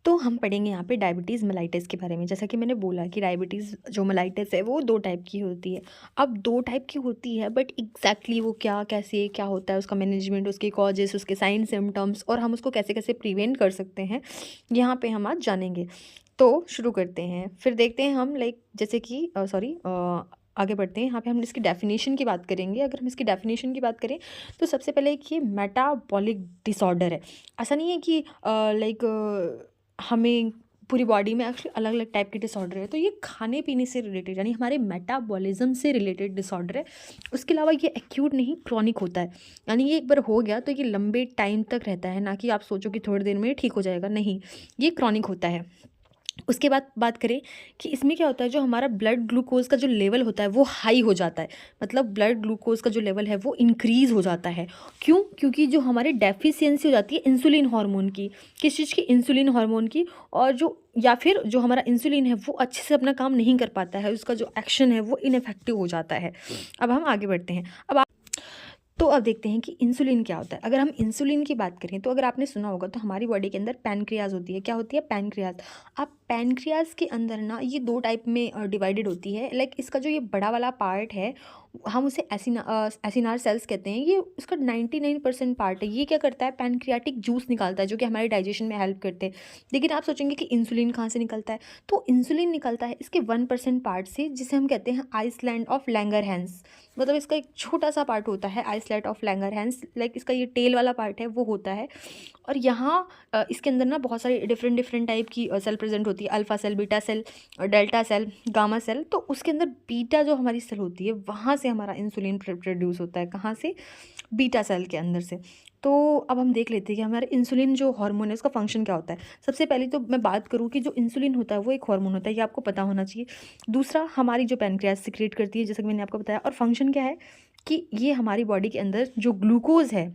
तो हम पढ़ेंगे यहाँ पे डायबिटीज़ मेलाइटिस के बारे में। जैसा कि मैंने बोला कि डायबिटीज़ जो मेलाइटिस है वो 2 टाइप की होती है। अब 2 टाइप की होती है, बट एग्ज़ैक्टली वो क्या, कैसे, क्या होता है, उसका मैनेजमेंट, उसके कॉजेज़, उसके साइन सिम्पटम्स और हम उसको कैसे-कैसे प्रिवेंट कर सकते हैं, यहाँ पे हम आज जानेंगे। तो शुरू करते हैं। फिर देखते हैं हम, लाइक जैसे कि आगे बढ़ते हैं। यहाँ पे हम इसकी डेफ़िनेशन की बात करेंगे। अगर हम इसकी डेफ़िनेशन की बात करें तो सबसे पहले एक ये मेटाबॉलिक डिसऑर्डर है। ऐसा नहीं है कि हमें पूरी बॉडी में एक्चुअली अलग-अलग टाइप के डिसऑर्डर है। तो ये खाने-पीने से रिलेटेड, यानी हमारे मेटाबॉलिज़्म से रिलेटेड डिसऑर्डर है। उसके अलावा ये एक्यूट नहीं, क्रॉनिक होता है। यानी ये एक बार हो गया तो ये लंबे टाइम तक रहता है, ना कि आप सोचो कि थोड़ी देर में ठीक हो जाएगा, नहीं। ये क्रॉनिक होता है। उसके बाद बात करें कि इसमें क्या होता है, जो हमारा ब्लड ग्लूकोज़ का जो लेवल होता है वो हाई हो जाता है। मतलब ब्लड ग्लूकोज़ का जो लेवल है वो इंक्रीज़ हो जाता है। क्यों? क्योंकि जो हमारी डेफ़िशिएंसी हो जाती है इंसुलिन हार्मोन की। किस चीज़ की? इंसुलिन हार्मोन की। और जो या फिर जो हमारा इंसुलिन है वो अच्छे से अपना काम नहीं कर पाता है, उसका जो एक्शन है वो इनइफ़ेक्टिव हो जाता है। अब हम आगे बढ़ते हैं। तो अब देखते हैं कि इंसुलिन क्या होता है। अगर हम इंसुलिन की बात करें तो अगर आपने सुना होगा तो हमारी बॉडी के अंदर पैनक्रियाज़ होती है। क्या होती है? पैनक्रियाज़। अब पैनक्रियाज़ के अंदर ना ये 2 टाइप में डिवाइडेड होती है। लाइक इसका जो ये बड़ा वाला पार्ट है, हम उसे एसिनार सेल्स कहते हैं। ये उसका 99% पार्ट है। ये क्या करता है? पैनक्रियाटिक जूस निकालता है, जो कि हमारे डाइजेशन में हेल्प करते हैं। लेकिन आप सोचेंगे कि इंसुलिन कहाँ से निकलता है? तो इंसुलिन निकलता है इसके 1% पार्ट से, जिसे हम कहते हैं आइसलैंड ऑफ लैंगरहैंस। मतलब इसका एक छोटा सा पार्ट होता है आइसलैंड ऑफ लैंगरहैंस, लाइक इसका ये टेल वाला पार्ट है वो होता है। और यहाँ इसके अंदर ना बहुत सारी डिफरेंट डिफरेंट टाइप की सेल प्रेजेंट होती है। Alpha cell, beta cell, delta cell, gamma cell. तो उसके अंदर बीटा जो हमारी सेल होती है, वहाँ से हमारा इंसुलिन प्रोड्यूस होता है। कहाँ से? बीटा सेल के अंदर से। तो अब हम देख लेते हैं कि हमारे इंसुलिन जो हार्मोन है उसका फंक्शन क्या होता है। सबसे पहले तो मैं बात करूँ कि जो इंसुलिन होता है वो एक हार्मोन होता है, ये आपको पता होना चाहिए। दूसरा, हमारी जो पैनक्रियाज सिक्रेट करती है, जैसा कि मैंने आपको बताया। और फंक्शन क्या है कि ये हमारी बॉडी के अंदर जो ग्लूकोज़ है,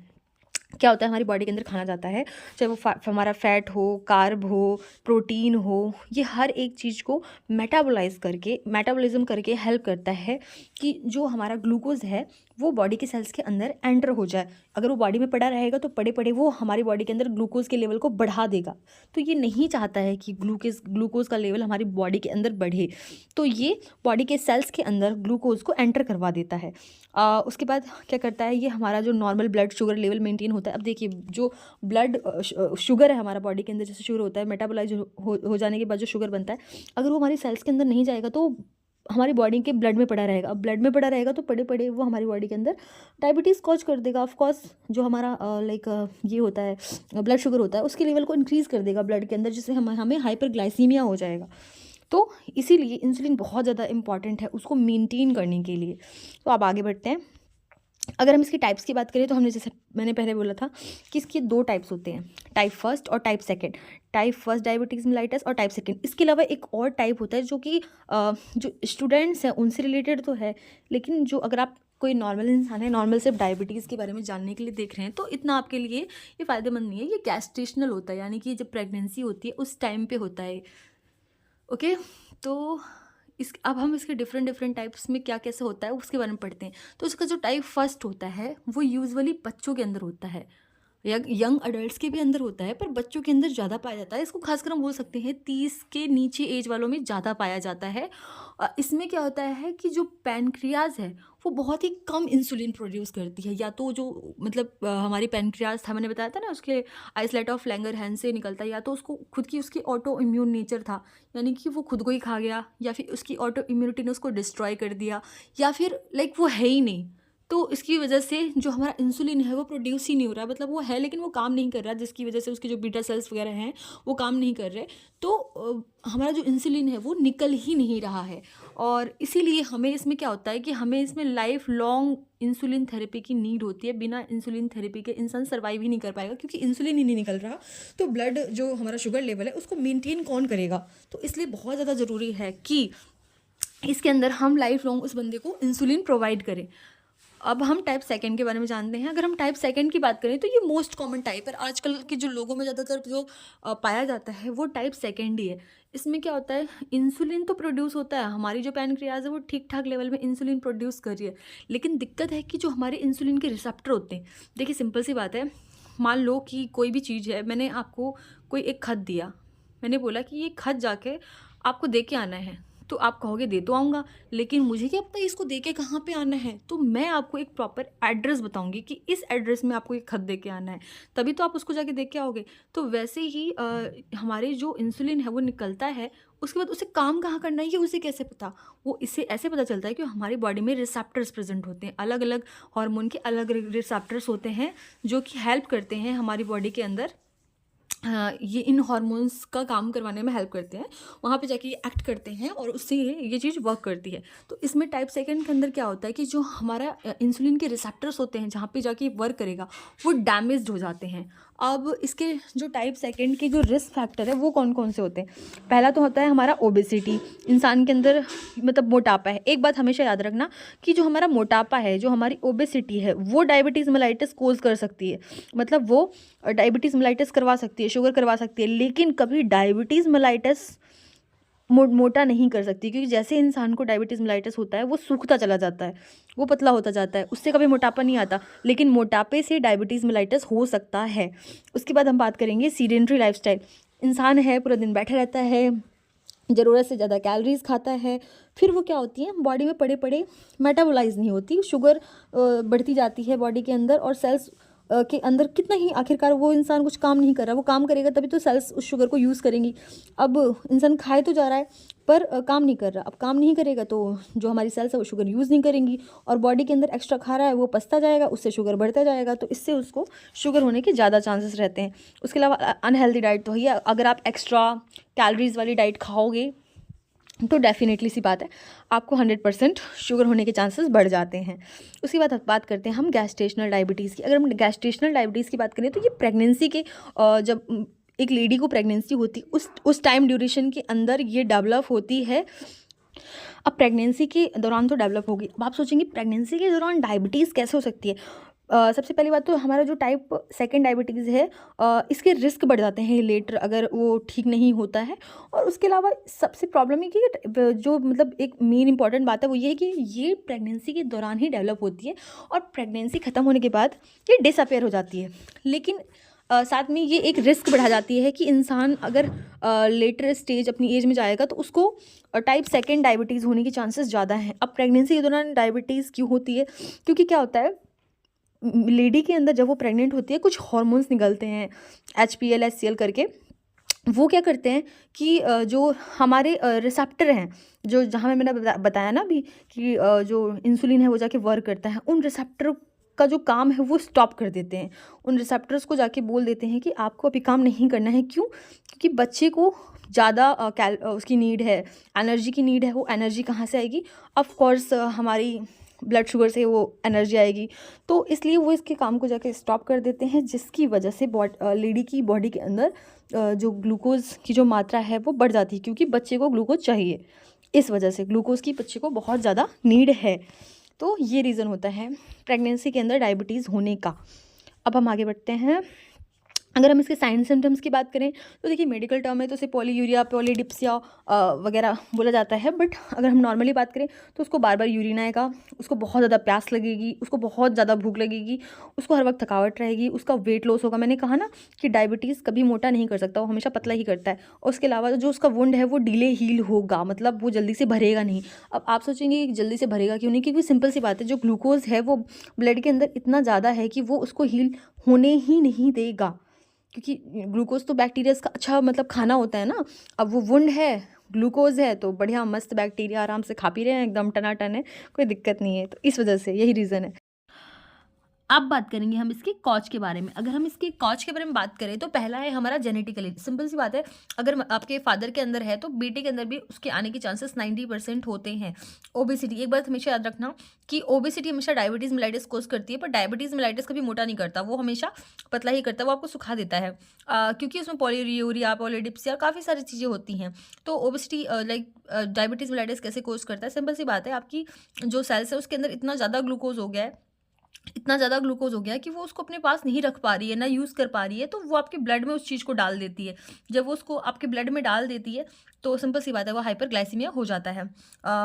क्या होता है, हमारी बॉडी के अंदर खाना जाता है, चाहे वो हमारा फैट हो, कार्ब हो, प्रोटीन हो, ये हर एक चीज़ को मेटाबॉलिज्म करके हेल्प करता है कि जो हमारा ग्लूकोज़ है वो बॉडी के सेल्स के अंदर एंटर हो जाए। अगर वो बॉडी में पड़ा रहेगा तो पड़े पड़े वो हमारी बॉडी के अंदर ग्लूकोज़ के लेवल को बढ़ा देगा। तो ये नहीं चाहता है कि ग्लूकोज़ का लेवल हमारी बॉडी के अंदर बढ़े। तो ये बॉडी के सेल्स के अंदर ग्लूकोज़ को एंटर करवा देता है। उसके बाद क्या करता है, ये हमारा जो normal blood sugar level maintain होता है। अब देखिए, जो ब्लड शुगर है हमारा बॉडी के अंदर, जैसे शुगर होता है मेटाबोलाइज हो जाने के बाद जो शुगर बनता है, अगर वो हमारी सेल्स के अंदर नहीं जाएगा तो हमारी बॉडी के ब्लड में पड़ा रहेगा। अब ब्लड में पड़ा रहेगा तो पड़े पड़े वो हमारी बॉडी के अंदर डायबिटीज़ कॉज कर देगा। ऑफ कोर्स जो हमारा ये होता है, ब्लड शुगर होता है, उसके लेवल को इंक्रीज़ कर देगा ब्लड के अंदर, जिससे हमें हाइपरग्लाइसीमिया हो जाएगा। तो इसीलिए इंसुलिन बहुत ज़्यादा इंपॉर्टेंट है उसको मेंटेन करने के लिए। तो अब आगे बढ़ते हैं। अगर हम इसकी टाइप्स की बात करें तो हमने, जैसे मैंने पहले बोला था, कि इसके 2 टाइप्स होते हैं, टाइप फर्स्ट और type second. Type first diabetes mellitus और टाइप सेकंड। इसके अलावा एक और टाइप होता है जो कि जो स्टूडेंट्स हैं उनसे रिलेटेड तो है, लेकिन जो अगर आप कोई नॉर्मल इंसान है, नॉर्मल सिर्फ डायबिटीज़ के बारे में जानने के लिए देख रहे हैं, तो इतना आपके लिए ये फ़ायदेमंद नहीं है। ये गैस्ट्रेशनल होता है, यानी कि जब प्रेगनेंसी होती है उस टाइम पे होता है। ओके। तो अब हम इसके डिफरेंट डिफरेंट टाइप्स में क्या कैसे होता है उसके बारे में पढ़ते हैं। तो इसका जो टाइप फर्स्ट होता है वो यूजुअली बच्चों के अंदर होता है, यंग अडल्ट्स के भी अंदर होता है, पर बच्चों के अंदर ज़्यादा पाया जाता है। इसको खासकर हम बोल सकते हैं 30 के नीचे एज वालों में ज़्यादा पाया जाता है। इसमें क्या होता है कि जो पैनक्रियाज है वो बहुत ही कम इंसुलिन प्रोड्यूस करती है। या तो जो हमारी पैनक्रियाज था, मैंने बताया था ना, उसके आइसलेट ऑफ लैंगरहैंस से निकलता है। या तो उसको खुद की उसकी ऑटो इम्यून नेचर था, यानी कि वो खुद को ही खा गया, या फिर उसकी ऑटो इम्यूनिटी ने उसको डिस्ट्रॉय कर दिया, या फिर वो है ही नहीं। तो इसकी वजह से जो हमारा इंसुलिन है वो प्रोड्यूस ही नहीं हो रहा है। मतलब वो है लेकिन वो काम नहीं कर रहा, जिसकी वजह से उसके जो बीटा सेल्स वगैरह हैं वो काम नहीं कर रहे। तो हमारा जो इंसुलिन है वो निकल ही नहीं रहा है। और इसीलिए हमें इसमें क्या होता है कि हमें इसमें लाइफ लॉन्ग इंसुलिन थेरेपी की नीड होती है। बिना इंसुलिन थेरेपी के इंसान सर्वाइव ही नहीं कर पाएगा, क्योंकि इंसुलिन ही नहीं निकल रहा। तो ब्लड जो हमारा शुगर लेवल है उसको मेनटेन कौन करेगा? तो इसलिए बहुत ज़्यादा ज़रूरी है कि इसके अंदर हम लाइफ लॉन्ग उस बंदे को इंसुलिन प्रोवाइड करें। अब हम टाइप सेकंड के बारे में जानते हैं। अगर हम टाइप सेकंड की बात करें तो ये मोस्ट कॉमन टाइप है। आजकल के जो लोगों में ज़्यादातर जो पाया जाता है वो टाइप सेकंड ही है। इसमें क्या होता है, इंसुलिन तो प्रोड्यूस होता है, हमारी जो पैनक्रियाज है वो ठीक ठाक लेवल में इंसुलिन प्रोड्यूस कर रही है। लेकिन दिक्कत है कि जो हमारे इंसुलिन के रिसेप्टर होते हैं, देखिए सिंपल सी बात है, मान लो कि कोई भी चीज़ है, मैंने आपको कोई एक खत दिया, मैंने बोला कि ये खत जाके आपको दे के आना है। तो आप कहोगे दे तो आऊँगा, लेकिन मुझे क्या पता इसको दे के कहाँ पे आना है? तो मैं आपको एक प्रॉपर एड्रेस बताऊँगी कि इस एड्रेस में आपको ये खत दे के आना है, तभी तो आप उसको जाके दे के आओगे। तो वैसे ही हमारे जो इंसुलिन है वो निकलता है, उसके बाद उसे काम कहाँ करना है ये उसे कैसे पता? वो इससे ऐसे पता चलता है कि हमारी बॉडी में रिसेप्टर्स प्रेज़ेंट होते हैं, अलग-अलग हार्मोन के अलग रिसेप्टर्स होते हैं, जो कि हेल्प करते हैं हमारी बॉडी के अंदर ये इन हॉर्मोन्स का काम करवाने में हेल्प करते हैं। वहाँ पे जाके ये एक्ट करते हैं और उससे ये चीज़ वर्क करती है। तो इसमें टाइप सेकंड के अंदर क्या होता है कि जो हमारा इंसुलिन के रिसेप्टर्स होते हैं जहाँ पे जाके ये वर्क करेगा, वो डैमेज्ड हो जाते हैं। अब इसके जो टाइप सेकंड के जो रिस्क फैक्टर है वो कौन-कौन से होते हैं? पहला तो होता है हमारा ओबेसिटी, इंसान के अंदर मतलब मोटापा है। एक बात हमेशा याद रखना कि जो हमारा मोटापा है, जो हमारी ओबेसिटी है, वो डायबिटीज़ मेलाइटिस कोज़ कर सकती है। मतलब वो डायबिटीज़ मेलाइटिस करवा सकती है, शुगर करवा सकती है, लेकिन कभी डायबिटीज़ मेलाइटिस मोटा नहीं कर सकती, क्योंकि जैसे इंसान को डायबिटीज़ मेलाइटिस होता है वो सूखता चला जाता है, वो पतला होता जाता है, उससे कभी मोटापा नहीं आता, लेकिन मोटापे से डायबिटीज़ मेलाइटिस हो सकता है। उसके बाद हम बात करेंगे सीडेंटरी लाइफस्टाइल। इंसान है पूरा दिन बैठा रहता है, ज़रूरत से ज़्यादा कैलोरीज़ खाता है, फिर वो क्या होती है बॉडी में पड़े पड़े मेटाबोलाइज़ नहीं होती, शुगर बढ़ती जाती है बॉडी के अंदर, और सेल्स के अंदर कितना ही आखिरकार वो इंसान कुछ काम नहीं कर रहा, वो काम करेगा तभी तो सेल्स उस शुगर को यूज़ करेंगी। अब इंसान खाए तो जा रहा है पर काम नहीं कर रहा, अब काम नहीं करेगा तो जो हमारी सेल्स है वो शुगर यूज़ नहीं करेंगी, और बॉडी के अंदर एक्स्ट्रा खा रहा है वो पचता जाएगा, उससे शुगर बढ़ता जाएगा, तो इससे उसको शुगर होने के ज़्यादा चांसेस रहते हैं। उसके अलावा अनहेल्दी डाइट तो है, अगर आप एक्स्ट्रा कैलोरीज़ वाली डाइट खाओगे तो डेफिनेटली सी बात है आपको 100% शुगर होने के चांसेस बढ़ जाते हैं। उसके बाद बात करते हैं हम गैस्ट्रेशनल डायबिटीज़ की। अगर हम गैस्ट्रेशनल डायबिटीज़ की बात करें तो ये प्रेगनेंसी के जब एक लेडी को प्रेगनेंसी होती उस टाइम ड्यूरेशन के अंदर ये डेवलप होती है। अब प्रेगनेंसी के दौरान तो डेवलप होगी। अब आप सोचेंगे प्रेगनेंसी के दौरान डायबिटीज़ कैसे हो सकती है? सबसे पहली बात तो हमारा जो टाइप सेकंड डायबिटीज़ है, इसके रिस्क बढ़ जाते हैं लेटर अगर वो ठीक नहीं होता है। और उसके अलावा सबसे प्रॉब्लम है कि जो मतलब एक मेन इंपॉर्टेंट बात है वो ये है कि ये प्रेगनेंसी के दौरान ही डेवलप होती है, और प्रेगनेंसी ख़त्म होने के बाद ये डिसअपेयर हो जाती है। लेकिन साथ में ये एक रिस्क बढ़ा जाती है कि इंसान अगर लेटर स्टेज अपनी एज में जाएगा तो उसको टाइप सेकंड डायबिटीज़ होने के चांसेस ज़्यादा हैं। अब प्रेगनेंसी के दौरान डायबिटीज़ क्यों होती है? क्योंकि क्या होता है, लेडी के अंदर जब वो प्रेग्नेंट होती है कुछ हार्मोन्स निकलते हैं, HPL HCL करके। वो क्या करते हैं कि जो हमारे रिसेप्टर हैं, जो जहाँ मैंने बताया ना अभी कि जो इंसुलिन है वो जाके वर्क करता है, उन रिसेप्टर का जो काम है वो स्टॉप कर देते हैं। उन रिसेप्टर्स को जाके बोल देते हैं कि आपको अभी काम नहीं करना है। क्यों? क्योंकि बच्चे को ज़्यादा उसकी नीड है, एनर्जी की नीड है। वो एनर्जी कहाँ से आएगी? ऑफ कोर्स हमारी ब्लड शुगर से वो एनर्जी आएगी। तो इसलिए वो इसके काम को जाके स्टॉप कर देते हैं, जिसकी वजह से लेडी की बॉडी के अंदर जो ग्लूकोज़ की जो मात्रा है वो बढ़ जाती है, क्योंकि बच्चे को ग्लूकोज़ चाहिए। इस वजह से ग्लूकोज़ की बच्चे को बहुत ज़्यादा नीड है। तो ये रीज़न होता है प्रेगनेंसी के अंदर डायबिटीज़ होने का। अब हम आगे बढ़ते हैं। अगर हम इसके साइन सिम्टम्स की बात करें तो देखिए मेडिकल टर्म में तो उसे पॉलीयूरिया, पॉलीडिप्सिया वगैरह बोला जाता है, बट अगर हम नॉर्मली बात करें तो उसको बार बार यूरिन आएगा, उसको बहुत ज़्यादा प्यास लगेगी, उसको बहुत ज़्यादा भूख लगेगी, उसको हर वक्त थकावट रहेगी, उसका वेट लॉस होगा। मैंने कहा ना कि डायबिटीज़ कभी मोटा नहीं कर सकता, वो हमेशा पतला ही करता है। और उसके अलावा जो उसका वुंड है वो डिले हील होगा, मतलब वो जल्दी से भरेगा नहीं। अब आप सोचेंगे कि जल्दी से भरेगा क्यों नहीं? क्योंकि सिंपल सी बात है, जो ग्लूकोज़ है वो ब्लड के अंदर इतना ज़्यादा है कि वो उसको हील होने ही नहीं देगा, क्योंकि ग्लूकोज़ तो बैक्टीरियाज़ का अच्छा मतलब खाना होता है ना। अब वो वुंड है, ग्लूकोज़ है, तो बढ़िया मस्त बैक्टीरिया आराम से खा पी रहे हैं, एकदम टनाटन है, कोई दिक्कत नहीं है। तो इस वजह से यही रीज़न है। अब बात करेंगे हम इसके कॉज के बारे में। अगर हम इसके कॉज के बारे में बात करें तो पहला है हमारा जेनेटिकली। सिंपल सी बात है, अगर आपके फादर के अंदर है तो बेटे के अंदर भी उसके आने के चांसेस 90% होते हैं। ओबेसिटी, एक बात हमेशा याद रखना कि ओबेसिटी हमेशा डायबिटीज़ मेलाइटिस कोज करती है, पर डायबिटीज़ मेलाइटिस कभी मोटा नहीं करता, वो हमेशा पतला ही करता है, वो आपको सुखा देता है, क्योंकि उसमें पॉलीयूरिया, पॉलीडिप्सिया काफ़ी सारी चीज़ें होती हैं। तो ओबेसिटी लाइक डायबिटीज़ मेलाइटिस कैसे कोज करता है? सिंपल सी बात है, आपकी जो सेल्स है उसके अंदर इतना ज़्यादा ग्लूकोज हो गया है इतना ज़्यादा ग्लूकोज़ हो गया है कि वो उसको अपने पास नहीं रख पा रही है, ना यूज़ कर पा रही है, तो वो आपके ब्लड में उस चीज़ को डाल देती है। जब वो उसको आपके ब्लड में डाल देती है, तो सिंपल सी बात है, वो हाइपरग्लाइसीमिया हो जाता है।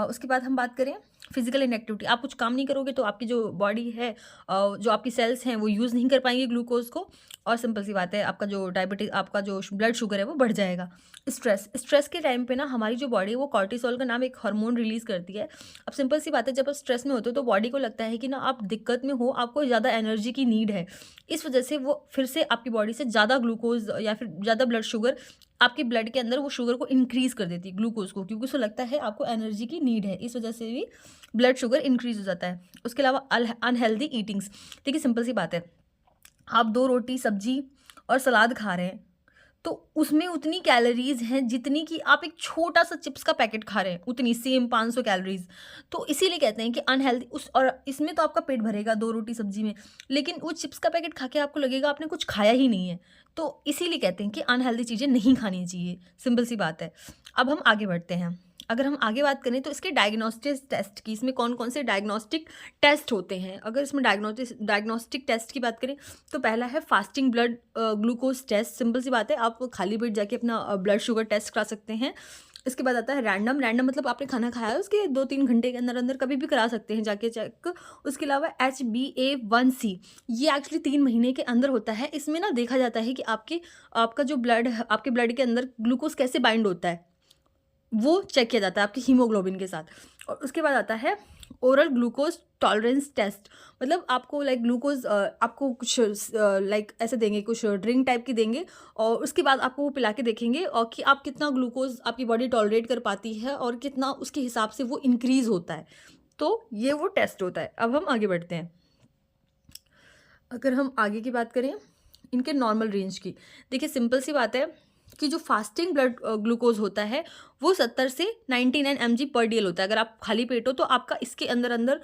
उसके बाद हम बात करें फिज़िकल इनएक्टिविटी, आप कुछ काम नहीं करोगे तो आपकी जो बॉडी है, जो आपकी सेल्स हैं, वो यूज़ नहीं कर पाएँगी ग्लूकोज़ को, और सिंपल सी बात है, आपका जो डायबिटिक आपका जो ब्लड शुगर है, वो बढ़ जाएगा। स्ट्रेस के टाइम पे ना हमारी जो बॉडी है, वो कॉर्टिसोल का नाम एक हार्मोन रिलीज़ करती है। अब सिंपल सी बात है, जब आप स्ट्रेस में होते हो तो बॉडी को लगता है कि ना आप दिक्कत में हो, आपको ज़्यादा एनर्जी की नीड है। इस वजह से वो फिर से आपकी बॉडी से ज़्यादा ग्लूकोज़ या फिर ज़्यादा ब्लड शुगर आपके ब्लड के अंदर वो शुगर को इंक्रीज़ कर देती है, ग्लूकोज़ को, क्योंकि उसको लगता है आपको एनर्जी की नीड है। इस वजह से भी ब्लड शुगर इंक्रीज़ हो जाता है। उसके अलावा अनहेल्दी ईटिंग्स, देखिए सिंपल सी बात है, आप 2 रोटी, सब्ज़ी और सलाद खा रहे हैं, तो उसमें उतनी कैलोरीज़ हैं जितनी कि आप एक छोटा-सा चिप्स का पैकेट खा रहे हैं, उतनी सेम 500 कैलोरीज़। तो इसीलिए कहते हैं कि अनहेल्दी उस, और इसमें तो आपका पेट भरेगा 2 रोटी सब्ज़ी में, लेकिन वो चिप्स का पैकेट खा के आपको लगेगा आपने कुछ खाया ही नहीं है। तो इसीलिए कहते हैं कि अनहेल्दी चीज़ें नहीं खानी चाहिए, सिंपल सी बात है। अब हम आगे बढ़ते हैं। अगर हम आगे बात करें तो इसके डायग्नोस्टिक टेस्ट की, इसमें कौन-कौन से डायग्नोस्टिक टेस्ट होते हैं। अगर इसमें डायग्नोस्टिक टेस्ट की बात करें तो पहला है fasting blood glucose test. Simple सी बात है, आप खाली पेट जाके अपना ब्लड शुगर टेस्ट करा सकते हैं। इसके बाद आता है रैंडम मतलब आपने खाना खाया है उसके 2-3 घंटे के अंदर कभी भी करा सकते हैं जाके चेक। उसके अलावा HbA1c, ये एक्चुअली 3 महीने के अंदर होता है। इसमें ना देखा जाता है कि आपका जो ब्लड है, आपके ब्लड के अंदर ग्लूकोज कैसे बाइंड होता है, वो चेक किया जाता है आपके हीमोग्लोबिन के साथ। और उसके बाद आता है ओरल ग्लूकोज टॉलरेंस टेस्ट, मतलब आपको लाइक ग्लूकोज आपको कुछ लाइक ऐसे देंगे, कुछ ड्रिंक टाइप की देंगे, और उसके बाद आपको वो पिला के देखेंगे और कि आप कितना ग्लूकोज आपकी बॉडी टॉलरेट कर पाती है और कितना उसके हिसाब से वो इंक्रीज़ होता है। तो ये वो टेस्ट होता है। अब हम आगे बढ़ते हैं। अगर हम आगे की बात करें इनके नॉर्मल रेंज की, देखिए सिंपल सी बात है कि जो फास्टिंग ब्लड ग्लूकोज होता है वो 70 से 99 mg पर DL होता है। अगर आप खाली पेट हो तो आपका इसके अंदर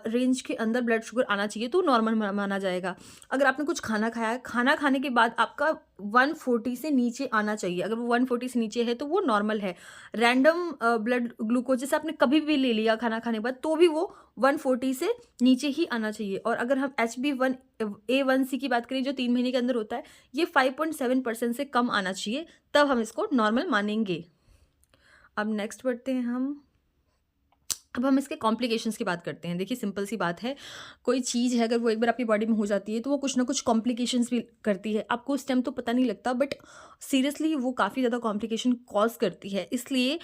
रेंज के अंदर ब्लड शुगर आना चाहिए, तो नॉर्मल माना जाएगा। अगर आपने कुछ खाना खाया है, खाना खाने के बाद आपका 140 से नीचे आना चाहिए। अगर वो 140 से नीचे है तो वो नॉर्मल है। रैंडम ब्लड ग्लूकोज जैसे आपने कभी भी ले लिया खाना खाने के बाद, तो भी वो 140 से नीचे ही आना चाहिए। और अगर हम HbA1c की बात करें जो 3 महीने के अंदर होता है, ये 5.7% से कम आना चाहिए, तब हम इसको नॉर्मल मानेंगे। अब नेक्स्ट बढ़ते हैं अब हम इसके कॉम्प्लिकेशंस की बात करते हैं। देखिए सिंपल सी बात है, कोई चीज़ है अगर वो एक बार आपकी बॉडी में हो जाती है तो वो कुछ ना कुछ कॉम्प्लिकेशंस भी करती है। आपको उस टाइम तो पता नहीं लगता, बट सीरियसली वो काफ़ी ज़्यादा कॉम्प्लिकेशन कॉज करती है। इसलिए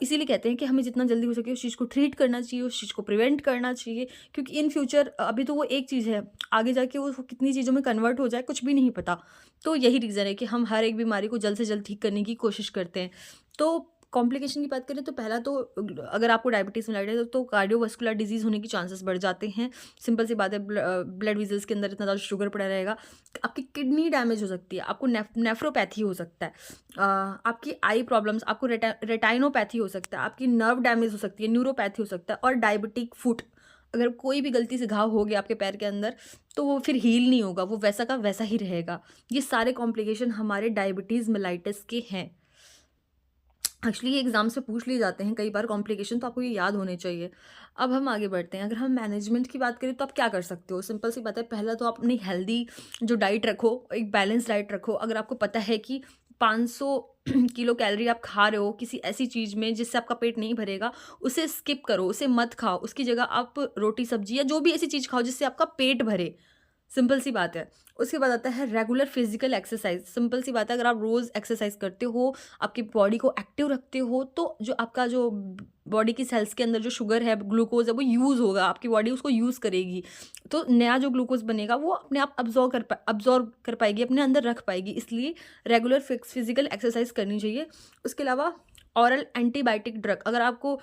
इसीलिए कहते हैं कि हमें जितना जल्दी हो सके उस चीज़ को ट्रीट करना चाहिए, उस चीज़ को प्रिवेंट करना चाहिए, क्योंकि इन फ्यूचर अभी तो वो एक चीज़ है, आगे जाके वो कितनी चीज़ों में कन्वर्ट हो जाए कुछ भी नहीं पता। तो यही रीज़न है कि हम हर एक बीमारी को जल्द से जल्द ठीक करने की कोशिश करते हैं। तो कॉम्प्लिकेशन की बात करें तो पहला तो अगर आपको डायबिटीज़ में है तो कार्डियोवास्कुलर डिजीज़ होने की चांसेस बढ़ जाते हैं। सिंपल सी बात है, ब्लड वेसल्स के अंदर इतना ज़्यादा शुगर पड़ा रहेगा, आपकी किडनी डैमेज हो सकती है, आपको नेफ्रोपैथी हो सकता है, आपकी आई प्रॉब्लम्स, आपको रेटाइनोपैथी हो सकता है, आपकी नर्व डैमेज हो सकती है, न्यूरोपैथी हो सकता है, और डायबिटिक फुट, अगर कोई भी गलती से घाव हो गया आपके पैर के अंदर तो वो फिर हील नहीं होगा, वो वैसा का वैसा ही रहेगा। ये सारे कॉम्प्लिकेशन हमारे डायबिटीज़ मेलाइटिस के हैं। एक्चुअली ये एग्ज़ाम से पूछ लिए जाते हैं कई बार कॉम्प्लिकेशन, तो आपको ये याद होने चाहिए। अब हम आगे बढ़ते हैं। अगर हम मैनेजमेंट की बात करें तो आप क्या कर सकते हो? सिंपल सी बात है, पहला तो आप अपनी हेल्दी जो डाइट रखो, एक बैलेंस डाइट रखो। अगर आपको पता है कि 500 किलो कैलोरी आप खा रहे हो किसी ऐसी चीज़ में जिससे आपका पेट नहीं भरेगा, उसे स्किप करो, उसे मत खाओ। उसकी जगह आप रोटी सब्जी या जो भी ऐसी चीज़ खाओ जिससे आपका पेट भरे। सिंपल सी बात है। उसके बाद आता है रेगुलर फिजिकल एक्सरसाइज। सिंपल सी बात है, अगर आप रोज़ एक्सरसाइज करते हो, आपकी बॉडी को एक्टिव रखते हो, तो जो आपका जो बॉडी की सेल्स के अंदर जो शुगर है, ग्लूकोज है, वो यूज़ होगा, आपकी बॉडी उसको यूज़ करेगी, तो नया जो ग्लूकोज बनेगा वो अपने आप अब्जॉर्ब कर पाएगी, अपने अंदर रख पाएगी। इसलिए रेगुलर फिजिकल एक्सरसाइज करनी चाहिए। उसके अलावा ऑरल एंटीबायोटिक ड्रग, अगर आपको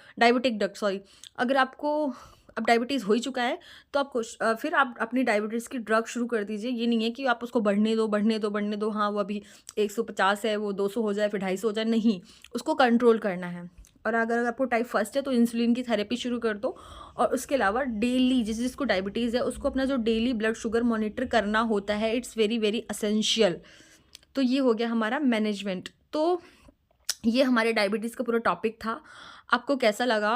अगर आपको अब डायबिटीज़ हो ही चुका है तो आप फिर आप अपनी डायबिटीज़ की ड्रग शुरू कर दीजिए। ये नहीं है कि आप उसको बढ़ने दो, हाँ वो अभी 150 है वो 200 हो जाए फिर 250 हो जाए, नहीं, उसको कंट्रोल करना है। और अगर आपको टाइप फर्स्ट है तो इंसुलिन की थेरेपी शुरू कर दो। और उसके अलावा डेली जिसको डायबिटीज़ है उसको अपना जो डेली ब्लड शुगर मॉनिटर करना होता है, इट्स वेरी वेरी असेंशियल। तो ये हो गया हमारा मैनेजमेंट। तो ये हमारे डायबिटीज़ का पूरा टॉपिक था। आपको कैसा लगा?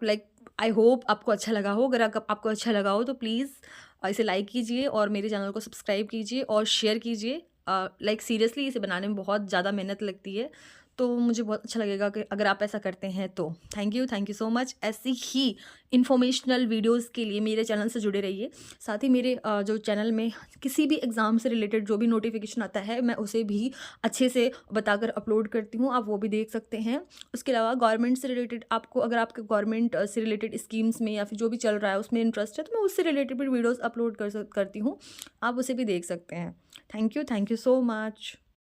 लाइक आई होप आपको अच्छा लगा हो। अगर आपको अच्छा लगा हो तो प्लीज़ इसे लाइक कीजिए और मेरे चैनल को सब्सक्राइब कीजिए और शेयर कीजिए। लाइक सीरियसली इसे बनाने में बहुत ज़्यादा मेहनत लगती है, तो मुझे बहुत अच्छा लगेगा कि अगर आप ऐसा करते हैं तो। Thank you so much. ऐसी ही इन्फॉर्मेशनल वीडियोज़ के लिए मेरे चैनल से जुड़े रहिए। साथ ही मेरे जो चैनल में किसी भी एग्ज़ाम से रिलेटेड जो भी नोटिफिकेशन आता है, मैं उसे भी अच्छे से बताकर अपलोड करती हूँ, आप वो भी देख सकते हैं। उसके अलावा गवर्नमेंट से रिलेटेड आपको, अगर आपके गवर्नमेंट से रिलेटेड स्कीम्स में या फिर जो भी चल रहा है उसमें इंटरेस्ट है, तो मैं उससे रिलेटेड भी वीडियोज़ अपलोड करती हूँ, आप उसे भी देख सकते हैं। Thank you so much.